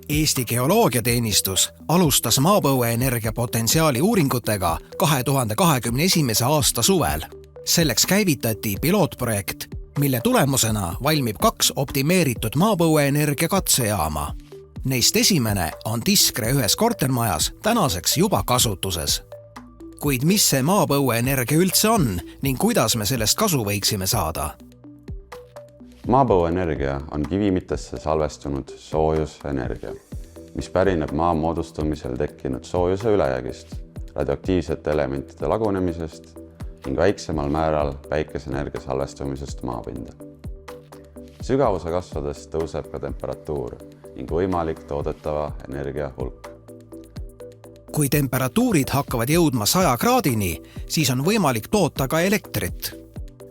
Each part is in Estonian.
Eesti Geoloogiateenistus alustas maapõueenergia potentsiaali uuringutega 2021. aasta suvel. Selleks käivitati pilootprojekt, mille tulemusena valmib 2 optimeeritud maapõueenergia katsejaama. Neist esimene on Tiskre ühes kortermajas tänaseks juba kasutuses. Kuid mis see maapõueenergia üldse on ning kuidas me sellest kasu võiksime saada? Maapõuenergia on kivimitesse salvestunud soojusenergia, mis pärineb maa moodustumisel tekkinud soojuse ülejäägist, radioaktiivsete elementide lagunemisest ning väiksemal määral päikeseenergia salvestumisest maapinda. Sügavuse kasvades tõuseb ka temperatuur ning võimalik toodetava energia hulk. Kui temperatuurid hakkavad jõudma 100 kraadini, siis on võimalik toota ka elektrit.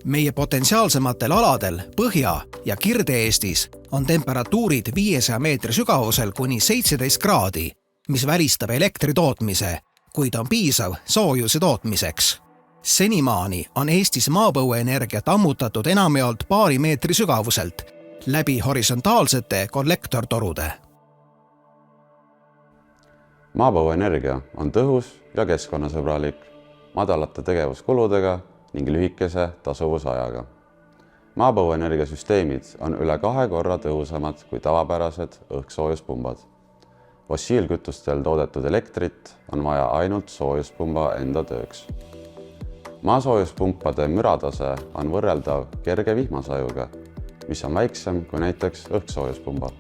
Meie potentsiaalsematel aladel Põhja- ja Kirde-Eestis on temperatuurid 500 meetri sügavusel kuni 17 kraadi, mis välistab elektri tootmise, kuid on piisav soojuse tootmiseks. Senimaani on Eestis maapõueenergiat ammutatud enamjaolt paari meetri sügavuselt läbi horisontaalsete kollektortorude. Maapõuenergia on tõhus ja keskkonnasõbralik, madalate tegevuskuludega ning lühikese tasuvusajaga. Maapõuenergiasüsteemid on üle 2 korra tõhusamad kui tavapärased õhkssoojuspumbad. Fossiilkütustel toodetud elektrit on vaja ainult soojuspumba enda tööks. Maasoojuspumppade müratase on võrreldav kerge vihmasajuga, mis on väiksem kui näiteks õhksoojuspumba.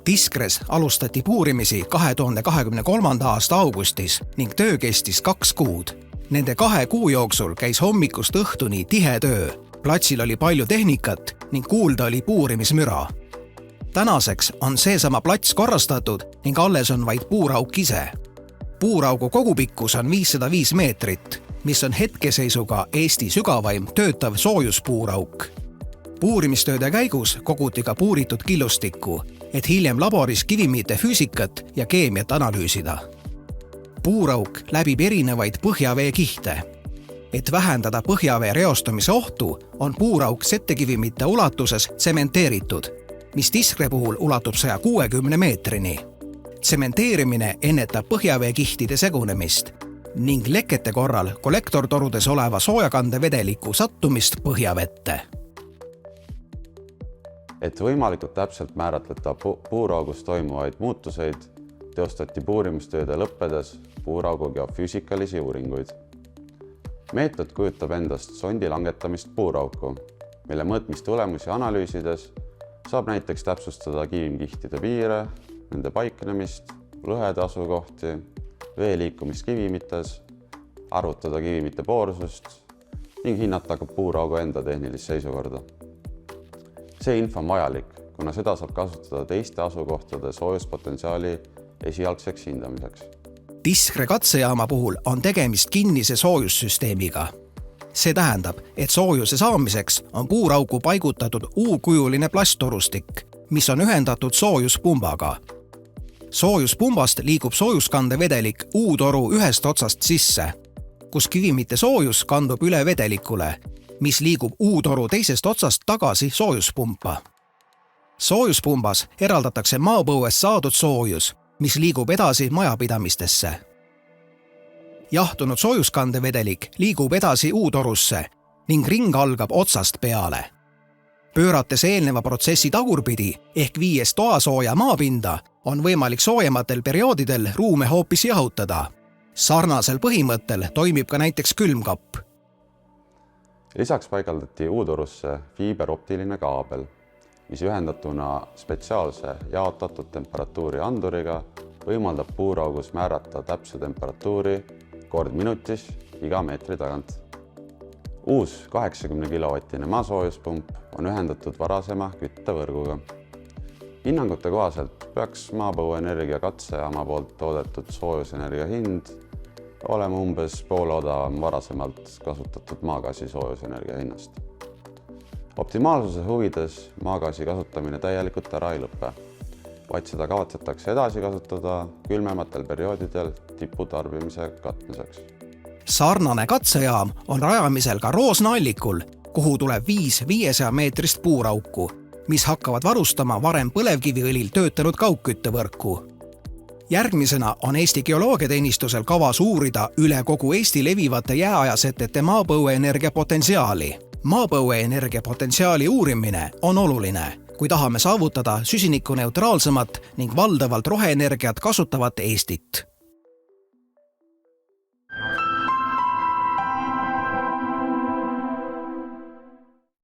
Tiskres alustati puurimisi 2023. aasta augustis ning töö kestis 2 kuud. Nende 2 kuu jooksul käis hommikust õhtuni tihe töö. Platsil oli palju tehnikat ning kuulda oli puurimismüra. Tänaseks on seesama plats korrastatud ning alles on vaid puurauk ise. Puuraugu kogupikkus on 505 meetrit, mis on hetkeseisuga Eesti sügavaim töötav soojuspuurauk. Puurimistööde käigus koguti ka puuritud killustikku, et hiljem laboris kivimite füüsikat ja keemiat analüüsida. Puurauk läbib erinevaid põhjavee kihte. Et vähendada põhjavee reostumise ohtu, on puurauk settekivimite ulatuses tsementeeritud, mis Tiskre puhul ulatub 160 meetrini. Tsementeerimine ennetab põhjavee kihtide segunemist ning lekete korral kollektortorudes oleva soojakandevedeliku sattumist põhjavette. Et võimalikult täpselt määratleda puuraugus toimuvaid muutuseid, teostati puurimistööde lõppedes puuraugu geofüüsikalisi uuringuid. Meetod kujutab endast sondi langetamist puurauku, mille mõõtmistulemusi analüüsides saab näiteks täpsustada kivimkihtide piire, nende paiknemist, lõhede asukohti, vee liikumist kivimites, arvutada kivimite poorsust ning hinnata ka puuraugu enda tehnilist seisukorda. See info on vajalik, kuna seda saab kasutada teiste asukohtade soojuspotentsiaali esialgseks hindamiseks. Tiskre katsejaama puhul on tegemist kinnise soojussüsteemiga. See tähendab, et soojuse saamiseks on puurauku paigutatud U-kujuline plasttorustik, mis on ühendatud soojuspumbaga. Soojuspumbast liigub soojuskandevedelik U-toru ühest otsast sisse, kus kivimite soojus kandub üle vedelikule, mis liigub U-toru teisest otsast tagasi soojuspumpa. Soojuspumbas eraldatakse maapõuest saadud soojus, mis liigub edasi majapidamistesse. Jahtunud soojuskandevedelik liigub edasi U-torusse ning ring algab otsast peale. Pöörates eelneva protsessi tagurpidi ehk viies toasooja maapinda, on võimalik soojematel perioodidel ruume hoopis jahutada. Sarnasel põhimõttel toimib ka näiteks külmkapp. Lisaks paigaldati U-torusse fiiberoptiline kaabel, mis ühendatuna spetsiaalse jaotatud temperatuuri anduriga võimaldab puuraugus määrata täpse temperatuuri kord minutis iga meetri tagant. Uus 80 kilovatine maasoojuspump on ühendatud varasema küttevõrguga. Hinnangute kohaselt peaks maapõuenergia katsejaama poolt toodetud soojusenergia hind olema umbes poole odavam varasemalt kasutatud maagaasi soojusenergia hinnast. Optimaalsuse huvides maagaasi kasutamine täielikult ära ei lõpe, vaid seda kavatsetakse edasi kasutada külmematel perioodidel tiputarbimise katmiseks. Sarnane katsejaam on rajamisel ka Roosna allikul, kuhu tuleb 5 500 meetrist puurauku, mis hakkavad varustama varem põlevkiviõlil töötanud kaugküttevõrku. Järgmisena on Eesti Geoloogiateenistusel kavas uurida üle kogu Eesti levivate jääajasetete maapõueenergia potentsiaali. Maapõueenergia potentsiaali uurimine on oluline, kui tahame saavutada süsinikuneutraalsemat ning valdavalt roheenergiat kasutavat Eestit.